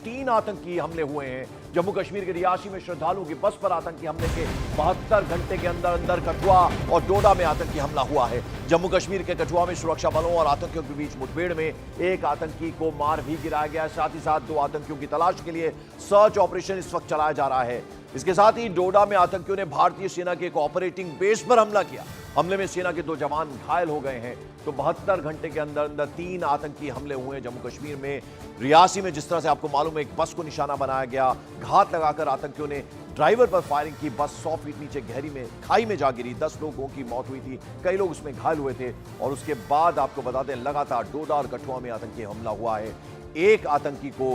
3 आतंकी हमले हुए हैं। जम्मू कश्मीर के रियासी में श्रद्धालुओं की बस पर आतंकी हमले के 72 घंटे के अंदर अंदर कठुआ और डोडा में आतंकी हमला हुआ है। जम्मू कश्मीर के कठुआ में सुरक्षा बलों और आतंकियों के बीच मुठभेड़ में एक आतंकी को मार भी गिराया गया। साथ ही साथ 2 आतंकियों की तलाश के लिए सर्च ऑपरेशन इस वक्त चलाया जा रहा है। इसके साथ ही डोडा में आतंकियों ने भारतीय सेना के एक ऑपरेटिंग बेस पर हमला किया। हमले में सेना के 2 जवान घायल हो गए हैं। तो 72 घंटे के अंदर अंदर 3 आतंकी हमले हुए हैं जम्मू कश्मीर में। रियासी में जिस तरह से आपको मालूम है, एक बस को निशाना बनाया गया, घात लगाकर आतंकियों ने ड्राइवर पर फायरिंग की। बस 100 फीट नीचे गहरी में खाई में जा गिरी। 10 लोगों की मौत हुई थी, कई लोग उसमें घायल हुए थे। और उसके बाद आपको बता दें, लगातार डोडा और कठुआ में आतंकी हमला हुआ है। एक आतंकी को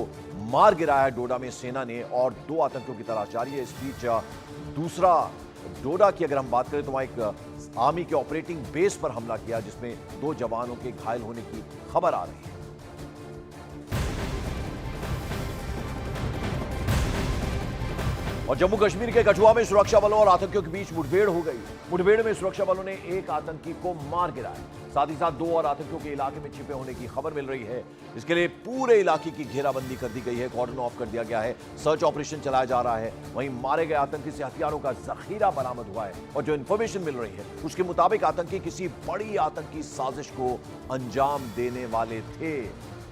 मार गिराया है डोडा में सेना ने और 2 आतंकियों की तलाश जारी है। इस बीच दूसरा डोडा की अगर हम बात करें तो वहां एक आर्मी के ऑपरेटिंग बेस पर हमला किया, जिसमें 2 जवानों के घायल होने की खबर आ रही है। और जम्मू कश्मीर के कठुआ में सुरक्षा बलों और आतंकियों के बीच मुठभेड़ हो गई। मुठभेड़ में सुरक्षा बलों ने एक आतंकी को मार गिराया। साथ ही साथ 2 और आतंकियों के इलाके में छिपे होने की खबर मिल रही है। इसके लिए पूरे इलाके की घेराबंदी कर दी गई है, कॉर्डन ऑफ कर दिया गया है, सर्च ऑपरेशन चलाया जा रहा है। वहीं मारे गए आतंकी से हथियारों का जखीरा बरामद हुआ है और जो इंफॉर्मेशन मिल रही है उसके मुताबिक आतंकी किसी बड़ी आतंकी साजिश को अंजाम देने वाले थे।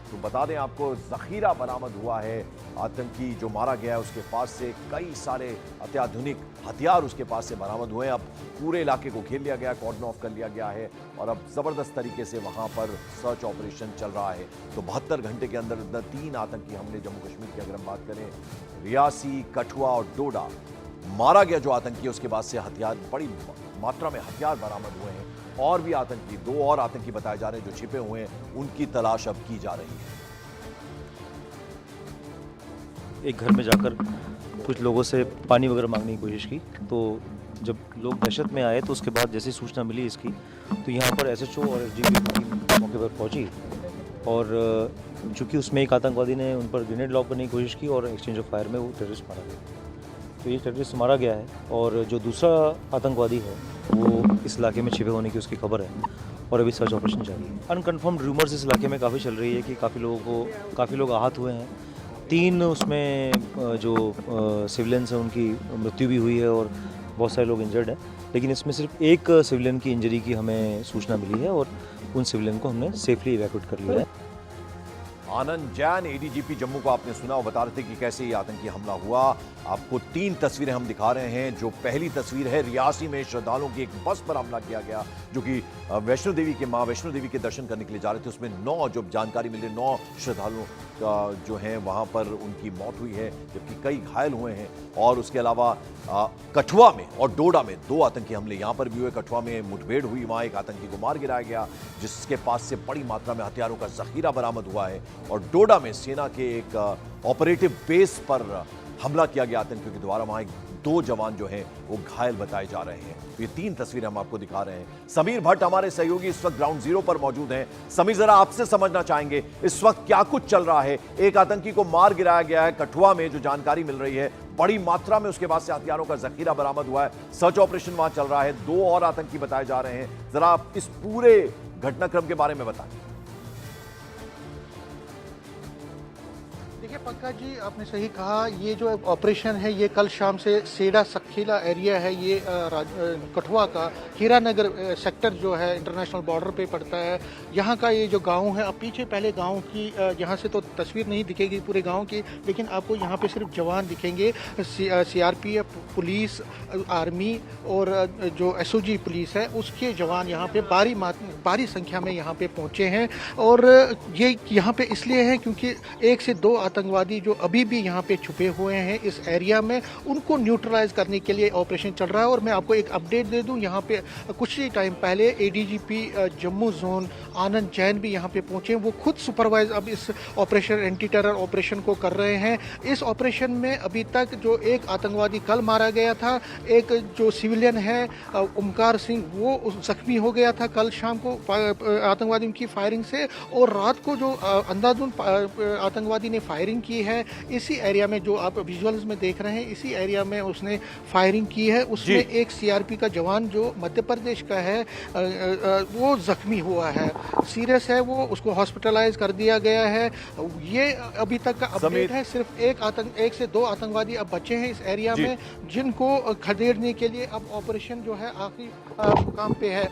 तो बता दें आपको, जखीरा बरामद हुआ है। आतंकी जो मारा गया है उसके पास से कई सारे अत्याधुनिक हथियार उसके पास से बरामद हुए हैं। अब पूरे इलाके को घेर लिया गया, कॉर्डन ऑफ कर लिया गया है और अब जबरदस्त तरीके से वहां पर सर्च ऑपरेशन चल रहा है। तो 72 घंटे के अंदर अंदर 3 आतंकी हमले जम्मू कश्मीर की अगर हम बात करें, रियासी, कठुआ और डोडा। मारा गया जो आतंकी है उसके पास से हथियार, बड़ी मात्रा में हथियार बरामद हुए हैं। और भी आतंकी, 2 और आतंकी बताए जा रहे हैं जो छिपे हुए हैं, उनकी तलाश अब की जा रही है। एक घर में जाकर कुछ लोगों से पानी वगैरह मांगने की कोशिश की, तो जब लोग दहशत में आए तो उसके बाद जैसे सूचना मिली इसकी, तो यहाँ पर एसएचओ और एसडीपी टीम मौके पर पहुँची और चूँकि उसमें एक आतंकवादी ने उन पर ग्रेनेड लॉन्च करने की कोशिश की और एक्सचेंज ऑफ फायर में वो टेररिस्ट मारा गया। तो ये टेररिस्ट मारा गया है और जो दूसरा आतंकवादी है वो इस इलाके में छिपे होने की उसकी खबर है और अभी सर्च ऑपरेशन जारी है। अनकन्फर्म्ड रूमर्स इस इलाके में काफ़ी चल रही है कि काफ़ी लोग आहत हुए हैं। 3 उसमें जो सिविलियंस हैं उनकी मृत्यु भी हुई है और बहुत सारे लोग इंजर्ड हैं, लेकिन इसमें सिर्फ एक सिविलियन की इंजरी की हमें सूचना मिली है और उन सिविलियन को हमने सेफली इवैक्यूएट कर लिया है। आनंद जैन, एडीजीपी जम्मू को आपने सुना और बता रहे थे कि कैसे ये आतंकी हमला हुआ। आपको 3 तस्वीरें हम दिखा रहे हैं। जो पहली तस्वीर है, रियासी में श्रद्धालुओं की एक बस पर हमला किया गया जो कि वैष्णो देवी के मां वैष्णो देवी के दर्शन करने के लिए जा रहे थे। उसमें 9, जो जानकारी मिली, 9 श्रद्धालुओं का जो है वहां पर उनकी मौत हुई है, जबकि कई घायल हुए हैं। और उसके अलावा कठुआ में और डोडा में 2 आतंकी हमले यहां पर भी हुए। कठुआ में मुठभेड़ हुई, वहां एक आतंकी को मार गिराया गया जिसके पास से बड़ी मात्रा में हथियारों का जखीरा बरामद हुआ है। और डोडा में सेना के एक ऑपरेटिव बेस पर हमला किया गया आतंकियों के द्वारा। वहां 2 जवान जो हैं वो घायल बताए जा रहे हैं। ये 3 तस्वीरें हम आपको दिखा रहे हैं। समीर भट्ट हमारे सहयोगी इस वक्त ग्राउंड जीरो पर मौजूद हैं। समीर, जरा आपसे समझना चाहेंगे इस वक्त क्या कुछ चल रहा है। एक आतंकी को मार गिराया गया है कठुआ में, जो जानकारी मिल रही है, बड़ी मात्रा में उसके पास से हथियारों का जखीरा बरामद हुआ है। सर्च ऑपरेशन वहां चल रहा है। 2 और आतंकी बताए जा रहे हैं। जरा आप इस पूरे घटनाक्रम के बारे में बताएं। देखिए पक्का जी, आपने सही कहा। ये जो ऑपरेशन है ये कल शाम से सेडा सखीला एरिया है, ये कठुआ का हीरानगर सेक्टर जो है इंटरनेशनल बॉर्डर पे पड़ता है। यहाँ का ये जो गांव है, अब पीछे पहले गांव की यहाँ से तो तस्वीर नहीं दिखेगी पूरे गांव की, लेकिन आपको यहाँ पे सिर्फ जवान दिखेंगे। सीआरपीएफ, पुलिस, आर्मी और जो एसओजी पुलिस है उसके जवान यहाँ पे भारी संख्या में यहाँ पे पहुँचे हैं। और ये यहाँ पे इसलिए है क्योंकि 1 से 2 आतंकवादी जो अभी भी यहाँ पे छुपे हुए हैं इस एरिया में, उनको न्यूट्रलाइज करने के लिए ऑपरेशन चल रहा है। और मैं आपको एक अपडेट दे दूं, यहाँ पे कुछ ही टाइम पहले एडीजीपी जम्मू जोन आनंद जैन भी यहाँ पे पहुंचे। वो खुद सुपरवाइज अब इस ऑपरेशन, एंटी टेरर ऑपरेशन को कर रहे हैं। इस ऑपरेशन में अभी तक जो एक आतंकवादी कल मारा गया था, एक जो सिविलियन है ओमकार सिंह, वो जख्मी हो गया था कल शाम को आतंकवादी की फायरिंग से। और रात को जो अंधाधुंध आतंकवादी ने फायरिंग की है इसी एरिया में, जो आप विजुअल्स में देख रहे हैं, इसी एरिया में उसने फायरिंग की है। उसमें एक सीआरपी का जवान जो मध्य प्रदेश का है वो जख्मी हुआ है। सीरियस है वो उसको हॉस्पिटलाइज कर दिया गया है। ये अभी तक का अपडेट है। सिर्फ एक से दो आतंकवादी अब बचे हैं इस एरिया में, जिनको खदेड़ने के लिए अब ऑपरेशन जो है आखिरी मुकाम पे है।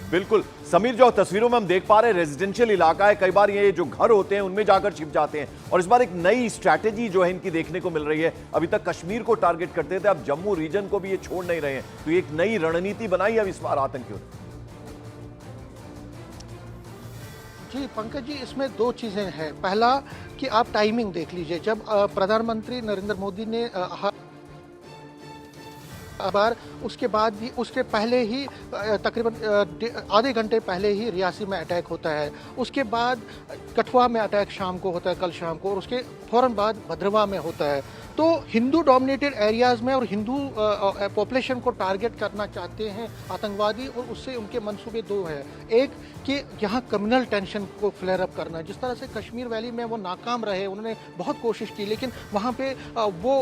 बिल्कुल समीर, जो तस्वीरों में हम देख पा रहे हैं रेजिडेंशियल इलाका है, कई बार ये जो घर होते हैं उनमें जाकर छिप जाते हैं, और इस बार एक नई स्ट्रैटेजी जो है इनकी देखने को मिल रही है। अभी तक कश्मीर को टारगेट करते थे, अब जम्मू रीजन को भी ये छोड़ नहीं रहे हैं, तो ये एक नई रणनीति बनाई अब इस बार आतंकियों ने। जी पंकज जी, इसमें दो चीज़ें हैं। पहला कि आप टाइमिंग देख लीजिए, जब प्रधानमंत्री नरेंद्र मोदी ने बार उसके बाद भी उसके पहले ही तकरीबन आधे घंटे पहले ही रियासी में अटैक होता है, उसके बाद कठुआ में अटैक शाम को होता है, कल शाम को, और उसके फौरन बाद भद्रवा में होता है। तो हिंदू डोमिनेटेड एरियाज़ में और हिंदू पॉपुलेशन को टारगेट करना चाहते हैं आतंकवादी, और उससे उनके मंसूबे दो हैं। एक कि यहाँ कम्युनल टेंशन को फ्लेयर अप करना, जिस तरह से कश्मीर वैली में वो नाकाम रहे, उन्होंने बहुत कोशिश की, लेकिन वहाँ पे वो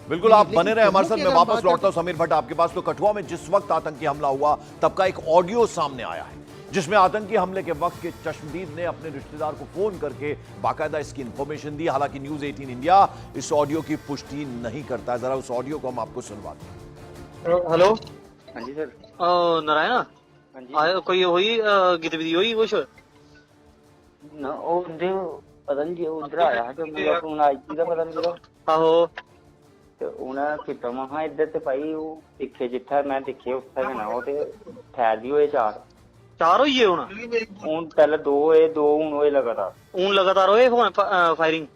बिल्कुल आप बने रहे हमारे साथ। मैं वापस लौटता हूं समीर भट्ट आपके पास। तो कठुआ में जिस वक्त आतंकी हमला हुआ तब का एक ऑडियो सामने आया है, जिसमें आतंकी हमले के वक्त के चश्मदीद ने अपने रिश्तेदार को फोन करके बाकायदा इसकी इंफॉर्मेशन दी। हालांकि न्यूज 18 इंडिया इस ऑडियो की पुष्टि नहीं करता है। जरा उस ऑडियो को हम आपको सुनवाते हैं। हेलो, हाँ जी सर। नारायण हाँ जी। आए कोई होई गतिविधि होई कुछ? ना ਉਹ ਉਹਦੇ ਪਤਾ ਨਹੀਂ ਉਧਰ ਆਇਆ ਤੇ ਮੇਰਾ ਫੋਨ ਆਈ ਸੀ ਦਾ ਪਤਾ ਨਹੀਂ ਕਿਹਦਾ ਆਹੋ ਤੇ ਉਹਨਾਂ ਕੀਤਾ ਮਹਾ ਇੱਧਰ ਤੇ ਭਾਈ ਉਹ ਦੇਖੇ ਜਿੱਥਾ ਮੈਂ ਦੇਖੇ ਉੱਥੇ ਨਾ ਉਹ ਤੇ ਠਹਿਰਦੀ ਹੋਏ ਚਾਰ ਹੋਈਏ ਹੁਣ ਪਹਿਲਾਂ ਦੋ ਹੁਣ ਹੋਏ ਲਗਾਤਾਰ ਹੁਣ ਲਗਾਤਾਰ ਹੋਏ ਫਾਇਰਿੰਗ।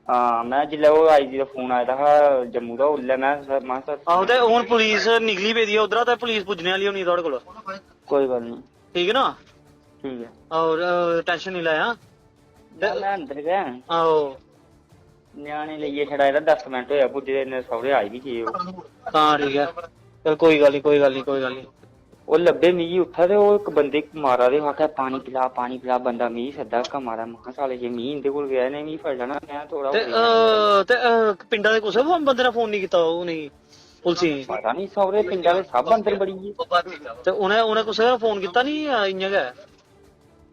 ਹਾਂ ਮੈਂ ਜਿੱਲੇ ਉਹ ਆਈ ਜੀ ਦਾ ਫੋਨ ਆਇਆ था ਜੰਮੂ ਦਾ ਉੱਲੇ ਮੈਂ ਸਰ ਆਹੋ ਤੇ ਹੁਣ ਪੁਲਿਸ ਨਿਕਲੀ ਪਈ ਦੀ ਉਧਰ, ਤੇ ਪੁਲਿਸ ਪੁੱਜਣੇ ਵਾਲੀ ਹੋਣੀ ਤੁਹਾਡੇ ਕੋਲ। ਕੋਈ ਗੱਲ ਨਹੀਂ, ਠੀਕ ਹੈ ਨਾ? ਠੀਕ ਹੈ। ਔਰ ਟੈਨਸ਼ਨ ਨਹੀਂ ਲਿਆ। ਮੈਂ ਅੰਦਰ ਗਿਆ ਆਹੋ ਨਿਆਣੇ ਲਈਏ ਛੜਾਇਆ 10 ਮਿੰਟ ਹੋਇਆ ਪੁੱਜੇ ਨੇ, ਸਹੁਰੇ ਆਈ ਵੀ ਸੀ ਉਹ। ਹਾਂ ਠੀਕ ਹੈ, ਚਲ ਕੋਈ ਗੱਲ ਨਹੀਂ। ਉਹ ਲੱਭੇ ਮੀਂਹ ਉੱਠਾ ਤੇ ਉਹ ਇੱਕ ਬੰਦੇ ਮਾਰਾ ਦੇ ਆਖਿਆ ਪਾਣੀ ਪਿਲਾ ਬੰਦਾ ਮੀਂਹ ਸੱਦਾ ਕਾ ਮਾਰਾ ਮਹਾ ਸਾਲੇ ਜੇ ਮੀਂਹ ਇਹਦੇ ਕੋਲ ਗਿਆ ਨੇ ਮੀਂਹ ਫੜ ਲੈਣਾ ਮੈਂ ਥੋੜਾ ਤੇ ਪਿੰਡਾਂ ਦੇ ਕੁਛ ਬੰਦੇ ਨੇ ਫੋਨ ਨਹੀਂ ਕੀਤਾ? ਉਹ ਨਹੀਂ ਪੁਲਿਸ ਪਤਾ ਨਹੀਂ ਸਹੁਰੇ ਪਿੰਡਾਂ ਦੇ ਸਭ ਅੰਦਰ ਬੜੀ ਤੇ ਉਹਨੇ ਕੁਛ ਫੋਨ ਕੀਤਾ ਨਹੀਂ? ਇੰਜ ਹੈ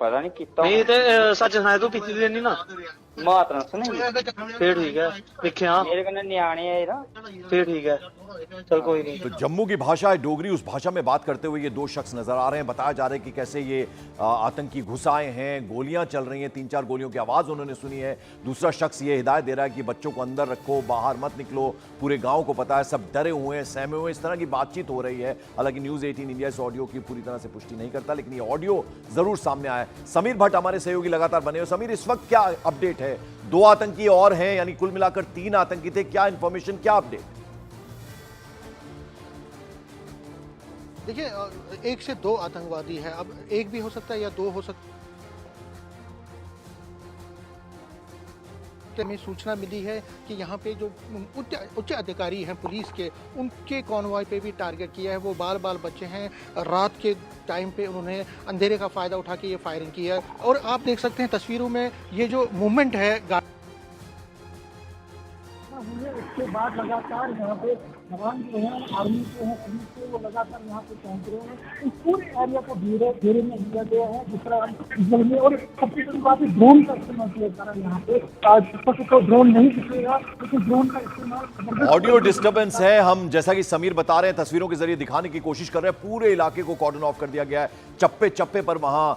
ਪਤਾ ਨਹੀਂ ਕੀਤਾ ਨਹੀਂ ਤੇ ਸੱਚ ਸੁਣਾਇਆ ਤੂੰ ਪੀਤੀ ਦੀ ਨਹੀਂ ਨਾ ਮਾਤਰਾ ਸੁਣੇ फिर ठीक है देखिया मेरे कने न्याणे है ना फिर ठीक है चल कोई नहीं। तो जम्मू की भाषा है डोगरी, उस भाषा में बात करते हुए ये दो शख्स नजर आ रहे हैं। बताया जा रहा है कि कैसे ये आतंकी घुस आए हैं, गोलियां चल रही हैं, 3-4 गोलियों की आवाज उन्होंने सुनी है। दूसरा शख्स ये हिदायत दे रहा है कि बच्चों को अंदर रखो, बाहर मत निकलो। पूरे गांव को पता है, सब डरे हुए हैं, सहमे हुए हैं। इस तरह की बातचीत हो रही है। हालांकि न्यूज 18 इंडिया इस ऑडियो की पूरी तरह से पुष्टि नहीं करता, लेकिन ये ऑडियो जरूर सामने आया है। समीर भट्ट हमारे सहयोगी लगातार बने हो। समीर, इस वक्त क्या अपडेट है? 2 आतंकी और हैं, यानी कुल मिलाकर 3 आतंकी थे। क्या इंफॉर्मेशन, क्या अपडेट? देखिए 1 से 2 आतंकवादी है, अब 1 भी हो सकता है या 2 हो सकता है। हमें सूचना मिली है कि यहाँ पे जो उच्च अधिकारी हैं पुलिस के, उनके कॉन्वॉय पे भी टारगेट किया है। वो बाल बच्चे हैं, रात के टाइम पे उन्होंने अंधेरे का फ़ायदा उठा के ये फायरिंग की है। और आप देख सकते हैं तस्वीरों में ये जो मूवमेंट है उसके बाद लगातार यहाँ पे जवान जो है, आर्मी जो है, पुलिस के, वो लगातार यहाँ पे पहुँच रहे हैं। इस पूरे एरिया को घेरे में लिया गया है। जिस तरह में और सबसे बड़ी बात है ड्रोन का इस्तेमाल किया जा रहा है यहाँ पे। आज तो ड्रोन नहीं दिखेगा, लेकिन ड्रोन का इस्तेमाल। ऑडियो डिस्टर्बेंस है, हम जैसा कि समीर बता रहे हैं तस्वीरों के जरिए दिखाने की कोशिश कर रहे हैं। पूरे इलाके को कॉर्डन ऑफ कर दिया गया है, चप्पे पर वहां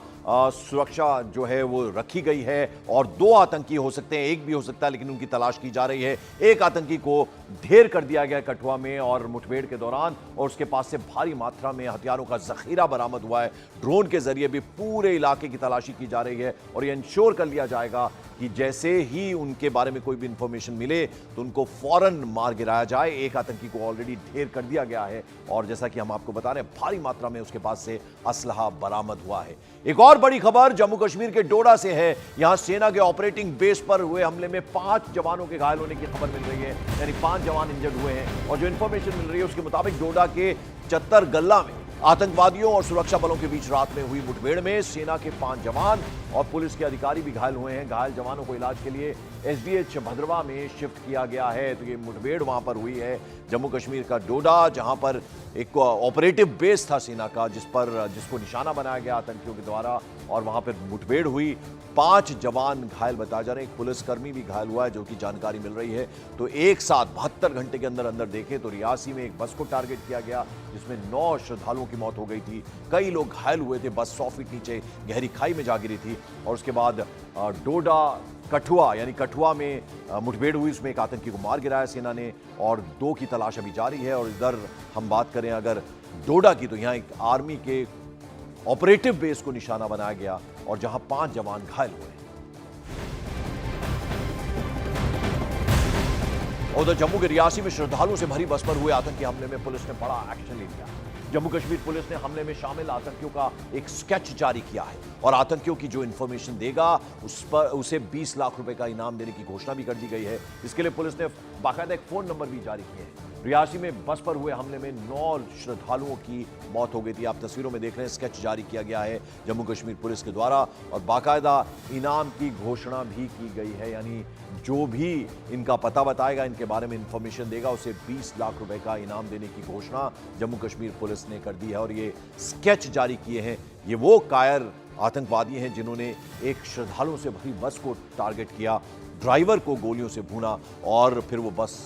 सुरक्षा जो है वो रखी गई है। और 2 आतंकी हो सकते हैं, 1 भी हो सकता है, लेकिन उनकी तलाश की जा रही है। 1 आतंकी को ढेर कर दिया गया कठुआ में और मुठभेड़ के दौरान, और उसके पास से भारी मात्रा में हथियारों का जखीरा बरामद हुआ है। ड्रोन के जरिए भी पूरे इलाके की तलाशी की जा रही है, और यह इंश्योर कर लिया जाएगा कि जैसे ही उनके बारे में कोई भी इंफॉर्मेशन मिले तो उनको फौरन मार गिराया जाए। 1 आतंकी को ऑलरेडी ढेर कर दिया गया है, और जैसा कि हम आपको बता रहे हैं भारी मात्रा में उसके पास से असलहा बरामद हुआ है। एक और बड़ी खबर जम्मू कश्मीर के डोडा से है। यहां सेना के ऑपरेटिंग बेस पर हुए हमले में 5 जवानों के घायल होने की खबर मिल रही है, यानी 5 जवान इंजर्ड हुए हैं। और जो इंफॉर्मेशन मिल रही है उसके मुताबिक डोडा के चत्तर गल्ला में आतंकवादियों और सुरक्षा बलों के बीच रात में हुई मुठभेड़ में सेना के 5 जवान और पुलिस के अधिकारी भी घायल हुए हैं। घायल जवानों को इलाज के लिए एसडीएच भद्रवा में शिफ्ट किया गया है। तो ये मुठभेड़ वहां पर हुई है जम्मू कश्मीर का डोडा, जहां पर एक ऑपरेटिव बेस था सेना का जिसको निशाना बनाया गया आतंकियों के द्वारा और वहां पर मुठभेड़ हुई। 5 जवान घायल बताए जा रहे हैं, एक पुलिसकर्मी भी घायल हुआ है जो कि जानकारी मिल रही है। तो एक साथ 72 घंटे के अंदर अंदर देखें तो रियासी में एक बस को टारगेट किया गया जिसमें 9 श्रद्धालुओं की मौत हो गई थी। कई लोग घायल हुए थे, बस 100 फीट नीचे गहरी खाई में जा गिरी थी। और उसके बाद डोडा कठुआ यानी कठुआ में मुठभेड़ हुई, उसमें एक आतंकी को मार गिराया सेना ने और 2 की तलाश अभी जारी है। और इधर हम बात करें अगर डोडा की, तो यहाँ एक आर्मी के ऑपरेटिव बेस को निशाना बनाया गया और जहां 5 जवान घायल हुए। उधर जम्मू के रियासी में श्रद्धालुओं से भरी बस पर हुए आतंकी हमले में पुलिस ने बड़ा एक्शन ले लिया। जम्मू कश्मीर पुलिस ने हमले में शामिल आतंकियों का एक स्केच जारी किया है और आतंकियों की जो इंफॉर्मेशन देगा उसे 20 लाख रुपए का इनाम देने की घोषणा भी कर दी गई है। इसके लिए पुलिस ने बाकायदा एक फोन नंबर भी जारी किए हैं। रियासी में बस पर हुए हमले में 9 श्रद्धालुओं की मौत हो गई थी। आप तस्वीरों में देख रहे हैं, स्केच जारी किया गया है जम्मू कश्मीर पुलिस के द्वारा और बाकायदा इनाम की घोषणा भी की गई है। यानी जो भी इनका पता बताएगा, इनके बारे में इंफॉर्मेशन देगा, उसे 20 लाख रुपए का इनाम देने की घोषणा जम्मू कश्मीर पुलिस ने कर दी है। और ये स्केच जारी किए हैं, ये वो कायर आतंकवादी हैं जिन्होंने एक श्रद्धालुओं से भरी बस को टारगेट किया, ड्राइवर को गोलियों से भूना और फिर वो बस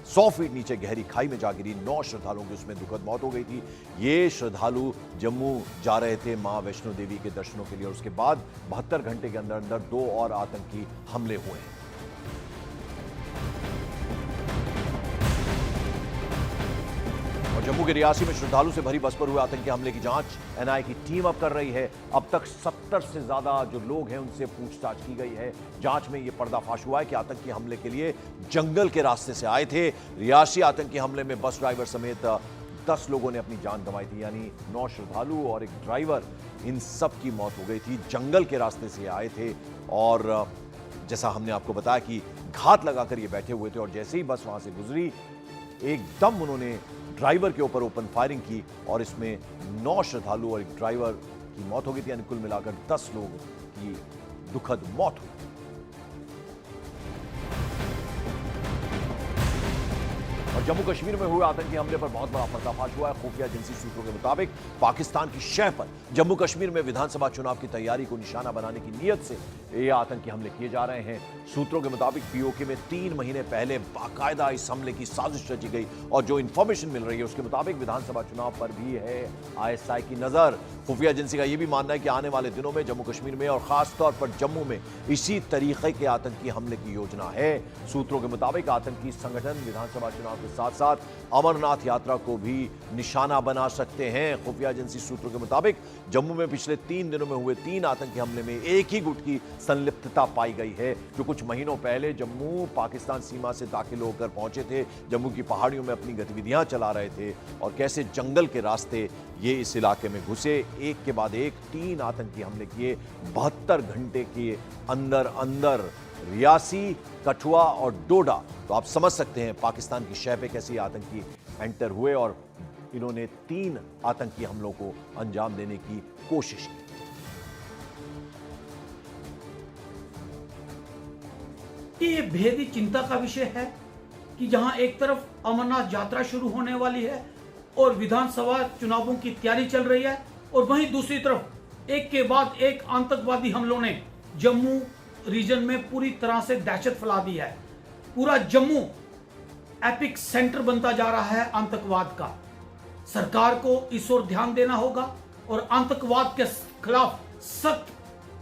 100 फीट नीचे गहरी खाई में जा गिरी। 9 श्रद्धालुओं की उसमें दुखद मौत हो गई थी। ये श्रद्धालु जम्मू जा रहे थे मां वैष्णो देवी के दर्शनों के लिए और उसके बाद 72 घंटे के अंदर अंदर 2 और आतंकी हमले हुए हैं। जम्मू के रियासी में श्रद्धालु से भरी बस पर हुए आतंकी हमले की जांच एनआईए की टीम अब कर रही है। अब तक 70 से ज्यादा जो लोग हैं उनसे पूछताछ की गई है। जांच में यह पर्दाफाश हुआ है कि आतंकी हमले के लिए जंगल के रास्ते से आए थे। रियासी आतंकी हमले में बस ड्राइवर समेत 10 लोगों ने अपनी जान गंवाई थी, यानी 9 श्रद्धालु और एक ड्राइवर, इन सब की मौत हो गई थी। जंगल के रास्ते से आए थे और जैसा हमने आपको बताया कि घात लगाकर ये बैठे हुए थे और जैसे ही बस वहां से गुजरी एकदम उन्होंने ड्राइवर के ऊपर ओपन फायरिंग की और इसमें 9 श्रद्धालु और एक ड्राइवर की मौत हो गई थी। यानी कुल मिलाकर 10 लोगों की दुखद मौत हुई। और जम्मू कश्मीर में हुए आतंकी हमले पर बहुत बड़ा पर्दाफाश हुआ है। खुफिया एजेंसी सूत्रों के मुताबिक पाकिस्तान की शह पर जम्मू कश्मीर में विधानसभा चुनाव की तैयारी को निशाना बनाने की नीयत से ये आतंकी हमले किए जा रहे हैं। सूत्रों के मुताबिक पीओके में 3 महीने पहले बाकायदा इस हमले की साजिश रची गई और जो इंफॉर्मेशन मिल रही है उसके मुताबिक विधानसभा चुनाव पर भी है आईएसआई की नजर। खुफिया एजेंसी का यह भी मानना है कि आने वाले दिनों में जम्मू कश्मीर में और खासतौर पर जम्मू में इसी तरीके के आतंकी हमले की योजना है। सूत्रों के मुताबिक आतंकी संगठन विधानसभा चुनाव के साथ साथ अमरनाथ यात्रा को भी निशाना बना सकते हैं। खुफिया एजेंसी सूत्रों के मुताबिक जम्मू में पिछले 3 दिनों में हुए 3 आतंकी हमले में एक ही गुट की संलिप्तता पाई गई है, जो कुछ महीनों पहले जम्मू पाकिस्तान सीमा से दाखिल होकर पहुंचे थे, जम्मू की पहाड़ियों में अपनी गतिविधियां चला रहे थे और कैसे जंगल के रास्ते ये इस इलाके में घुसे, एक के बाद एक 3 आतंकी हमले किए। 72 घंटे के अंदर अंदर रियासी, कठुआ और डोडा, तो आप समझ सकते हैं पाकिस्तान की शह पे कैसे आतंकी एंटर हुए और इन्होंने 3 आतंकी हमलों को अंजाम देने की कोशिश की। ये बेहद चिंता का विषय है कि जहां एक तरफ अमरनाथ यात्रा शुरू होने वाली है और विधानसभा चुनावों की तैयारी चल रही है और वहीं दूसरी तरफ एक के बाद एक आतंकवादी हमलों ने जम्मू रीजन में पूरी तरह से दहशत फैला दी है। पूरा जम्मू एपिक सेंटर बनता जा रहा है आतंकवाद का। सरकार को इस ओर ध्यान देना होगा और आतंकवाद के खिलाफ सख्त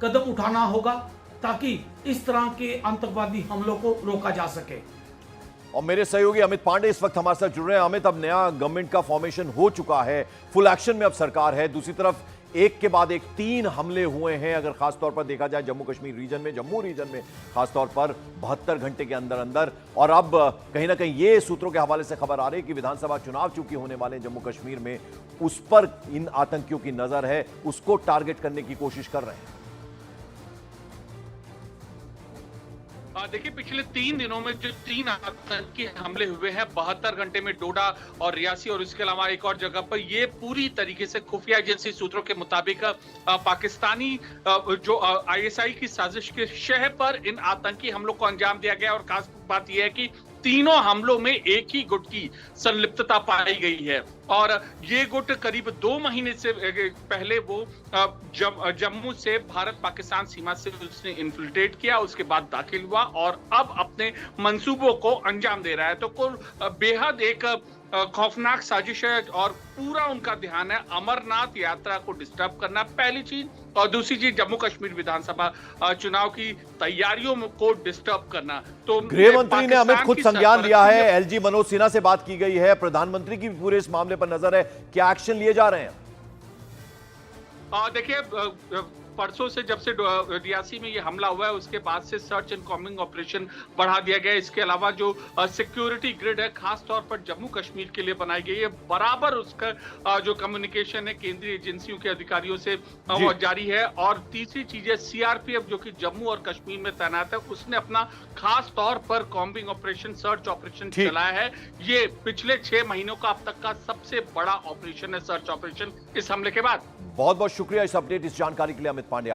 कदम उठाना होगा ताकि इस तरह के आतंकवादी हमलों को रोका जा सके। और मेरे सहयोगी अमित पांडे इस वक्त हमारे साथ जुड़ रहे हैं। अमित, अब नया गवर्नमेंट का फॉर्मेशन हो चुका है, फुल एक्शन में अब सरकार है, दूसरी तरफ एक के बाद एक 3 हमले हुए हैं। अगर खासतौर पर देखा जाए जम्मू कश्मीर रीजन में, जम्मू रीजन में खासतौर पर 72 घंटे के अंदर अंदर, और अब कहीं ना कहीं ये सूत्रों के हवाले से खबर आ रही है कि विधानसभा चुनाव चूंकि होने वाले जम्मू कश्मीर में, उस पर इन आतंकियों की नजर है, उसको टारगेट करने की कोशिश कर रहे हैं। देखिए, पिछले 3 दिनों में जो 3 आतंकी हमले हुए हैं 72 घंटे में डोडा और रियासी और इसके अलावा एक और जगह पर, ये पूरी तरीके से खुफिया एजेंसी सूत्रों के मुताबिक पाकिस्तानी जो आईएसआई की साजिश के शह पर इन आतंकी हमलों को अंजाम दिया गया। और खास बात यह है कि तीनों हमलों में एक ही गुट की संलिप्तता पाई गई है और ये गुट करीब 2 महीने से पहले वो जम्मू से भारत पाकिस्तान सीमा से उसने इन्फिल्ट्रेट किया, उसके बाद दाखिल हुआ और अब अपने मंसूबों को अंजाम दे रहा है। तो कुल बेहद एक खौफनाक साजिश है और पूरा उनका ध्यान है अमरनाथ यात्रा को डिस्टर्ब करना, पहली चीज, और दूसरी चीज जम्मू कश्मीर विधानसभा चुनाव की तैयारियों को डिस्टर्ब करना। तो गृह मंत्री ने अमित खुद संज्ञान लिया है, एलजी मनोज सिन्हा से बात की गई है, प्रधानमंत्री की पूरे इस मामले पर नजर है, क्या एक्शन लिए जा रहे हैं? देखिए, परसों से जब से रियासी में ये हमला हुआ है उसके बाद से सर्च एंड कॉम्बिंग ऑपरेशन बढ़ा दिया गया है। इसके अलावा जो सिक्योरिटी ग्रिड है खास तौर पर जम्मू कश्मीर के लिए बनाई गई है, बराबर उसका जो कम्युनिकेशन है केंद्रीय एजेंसियों के अधिकारियों से वो जारी है। और तीसरी चीज है सीआरपीएफ जो कि जम्मू और कश्मीर में तैनात है, उसने अपना खास तौर पर कॉम्बिंग ऑपरेशन, सर्च ऑपरेशन चलाया है। ये पिछले 6 महीनों का अब तक का सबसे बड़ा ऑपरेशन है, सर्च ऑपरेशन, इस हमले के बाद। बहुत बहुत शुक्रिया इस अपडेट, इस जानकारी के लिए अमित पांडे।